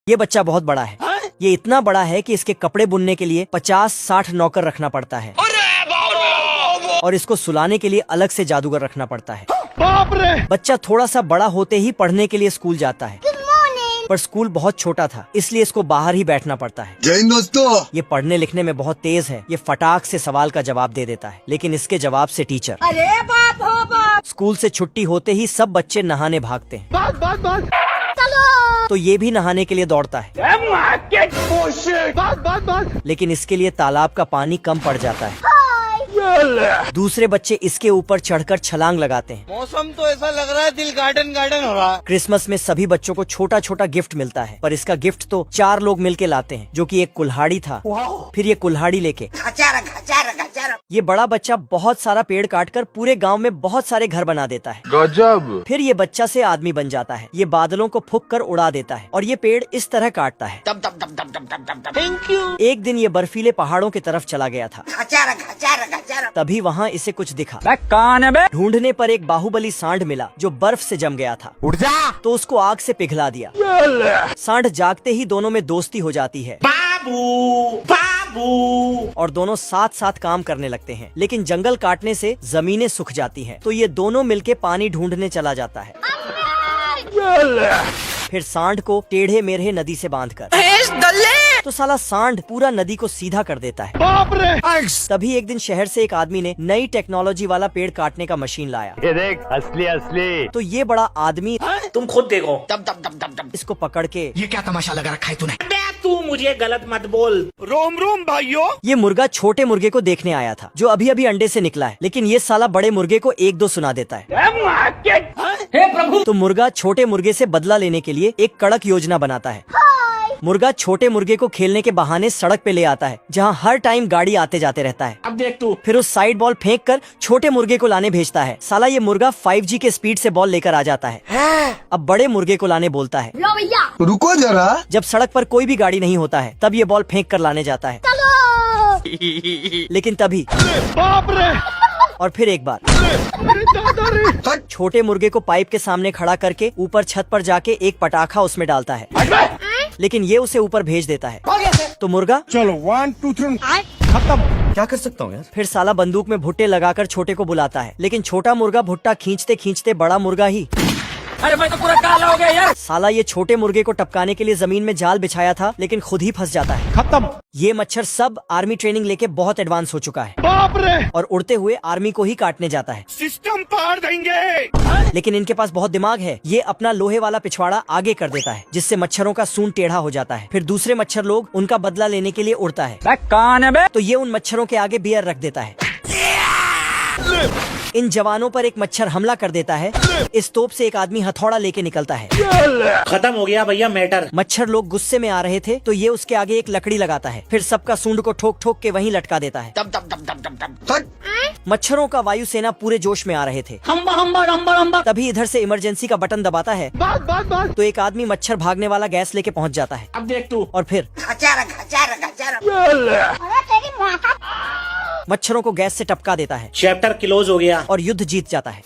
ये बच्चा बहुत बड़ा है। ये इतना बड़ा है कि इसके कपड़े बुनने के लिए 50-60 नौकर रखना पड़ता है और इसको सुलाने के लिए अलग से जादूगर रखना पड़ता है। बाप रे! बच्चा थोड़ा सा बड़ा होते ही पढ़ने के लिए स्कूल जाता है, पर स्कूल बहुत छोटा था इसलिए इसको बाहर ही बैठना पड़ता है। जय हिंद दोस्तों। ये पढ़ने लिखने में बहुत तेज है। ये फटाक से सवाल का जवाब दे देता है, लेकिन इसके जवाब से टीचर अरे बाप हो बाप। स्कूल से छुट्टी होते ही सब बच्चे नहाने भागते हैं, बस तो ये भी नहाने के लिए दौड़ता है, बस लेकिन इसके लिए तालाब का पानी कम पड़ जाता है। दूसरे बच्चे इसके ऊपर चढ़कर छलांग लगाते हैं। मौसम तो ऐसा लग रहा है दिल गार्डन गार्डन हो रहा है। क्रिसमस में सभी बच्चों को छोटा छोटा गिफ्ट मिलता है, पर इसका गिफ्ट तो 4 लोग मिलके लाते हैं, जो कि एक कुल्हाड़ी था। फिर ये कुल्हाड़ी लेके ये बड़ा बच्चा बहुत सारा पेड़ काटकर पूरे गांव में बहुत सारे घर बना देता है। गजब। फिर ये बच्चा से आदमी बन जाता है। ये बादलों को फूंक कर उड़ा देता है और ये पेड़ इस तरह काटता है। Thank you. एक दिन ये बर्फीले पहाड़ों की तरफ चला गया था। तभी वहाँ इसे कुछ दिखा। कौन है बे? ढूंढने पर एक बाहुबली सांड मिला जो बर्फ से जम गया था। उठ जा। तो उसको आग से पिघला दिया। सांड जागते ही दोनों में दोस्ती हो जाती है और दोनों साथ साथ काम करने लगते हैं। लेकिन जंगल काटने से जमीनें सूख जाती हैं, तो ये दोनों मिलके पानी ढूंढने चला जाता है। फिर सांड को टेढ़े मेढ़े नदी से बांधकर तो साला सांड पूरा नदी को सीधा कर देता है। बाप रे! तभी एक दिन शहर से एक आदमी ने नई टेक्नोलॉजी वाला पेड़ काटने का मशीन लाया। ये देख, असली। तो ये बड़ा आदमी तुम खुद देखो। दब। इसको पकड़ के ये क्या तमाशा लगा रखा है तूने? तू मुझे गलत मत बोल। रोम रोम भाइयों। ये मुर्गा छोटे मुर्गे को देखने आया था जो अभी अभी अंडे से निकला है, लेकिन ये साला बड़े मुर्गे को 1-2 सुना देता है। हे प्रभु। तो मुर्गा छोटे मुर्गे से बदला लेने के लिए एक कड़क योजना बनाता है। मुर्गा छोटे मुर्गे को खेलने के बहाने सड़क पे ले आता है, जहाँ हर टाइम गाड़ी आते जाते रहता है। अब देख तू। फिर उस साइड बॉल फेंक कर छोटे मुर्गे को लाने भेजता है। साला ये मुर्गा 5G के स्पीड से बॉल लेकर आ जाता है। अब बड़े मुर्गे को लाने बोलता है। लो भैया। रुको जरा। जब सड़क पर कोई भी गाड़ी नहीं होता है तब ये बॉल फेंक कर लाने जाता है। लेकिन तभी बाप रे! और फिर एक बार छोटे मुर्गे को पाइप के सामने खड़ा करके ऊपर छत पर जाके एक पटाखा उसमें डालता है, लेकिन ये उसे ऊपर भेज देता है। तो मुर्गा चलो 1 2 3 खत्म। क्या कर सकता हूँ यार? फिर साला बंदूक में भुट्टे लगाकर छोटे को बुलाता है, लेकिन छोटा मुर्गा भुट्टा खींचते खींचते बड़ा मुर्गा ही अरे भाई तो पूरा काला हो गया यार। साला ये छोटे मुर्गे को टपकाने के लिए जमीन में जाल बिछाया था, लेकिन खुद ही फंस जाता है। खत्म। ये मच्छर सब आर्मी ट्रेनिंग लेके बहुत एडवांस हो चुका है बाप रे! और उड़ते हुए आर्मी को ही काटने जाता है। सिस्टम पार देंगे। लेकिन इनके पास बहुत दिमाग है। ये अपना लोहे वाला पिछवाड़ा आगे कर देता है, जिससे मच्छरों का सूंड टेढ़ा हो जाता है। फिर दूसरे मच्छर लोग उनका बदला लेने के लिए उड़ता है। कौन है बे? तो ये उन मच्छरों के आगे बियर रख देता है। इन जवानों पर एक मच्छर हमला कर देता है। इस तोप से एक आदमी हथौड़ा लेके निकलता है। खत्म हो गया भैया मैटर। मच्छर लोग गुस्से में आ रहे थे, तो ये उसके आगे एक लकड़ी लगाता है। फिर सबका सूंड को ठोक ठोक के वहीं लटका देता है। मच्छरों का वायुसेना पूरे जोश में आ रहे थे। हम्बा। तभी इधर से इमरजेंसी का बटन दबाता है, बस। तो एक आदमी मच्छर भागने वाला गैस लेके पहुंच जाता है। अब देख तू। और फिर मच्छरों को गैस से टपका देता है चैप्टर क्लोज हो गया। और युद्ध जीत जाता है।